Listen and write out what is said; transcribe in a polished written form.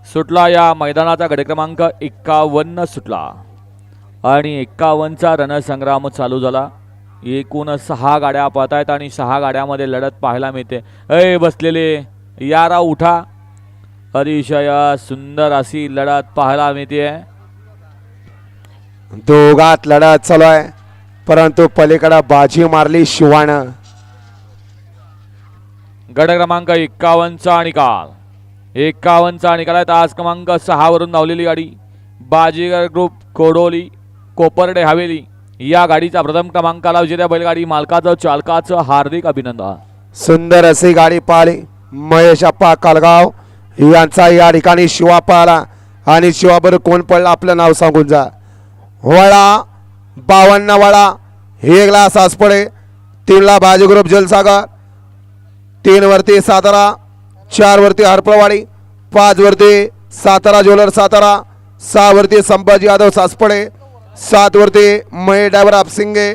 सुटला। या मैदानाचा गट क्रमांक 51 सुटला आणि 51चा रणसंग्राम चालू झाला। एकूण 6 गाड्या पळतायत आणि 6 गाड्यामध्ये लढत पाहायला मिळते। बसलेले यारा उठा, अतिशय सुंदर अशी लढत पाहायला मिळते। दोघात लढत चालू आहे, परंतु पलीकडे बाजी मारली शिवानं। गट क्रमांक 51चा निकाल 51चा निकाल आहे। तास क्रमांक 6 वरून धावलेली गाडी बाजीगर ग्रुप कोडोली कोपर्डे हवेली या गाडीचा प्रथम क्रमांकाला विजेत्या बैलगाडी मालकाचं चालकाचं हार्दिक अभिनंदन। सुंदर अशी गाडी पाहिली महेश अप्पा कालगाव यांचा या ठिकाणी शिवा पाहिला आणि शिवाबर कोण पडला आपलं नाव सांगून जा। वळा 52 वळा हे ग्लास आसपडे 3ला बाजी ग्रुप जलसागर, 3 वरती सातारा, 4 वरती हरपळवाडी, 5 वरती सातारा ज्वेलर सातारा, 6 वरती संभाजी यादव सासपडे, 7 वरती महेश ड्रायव्हर आपसिंगे,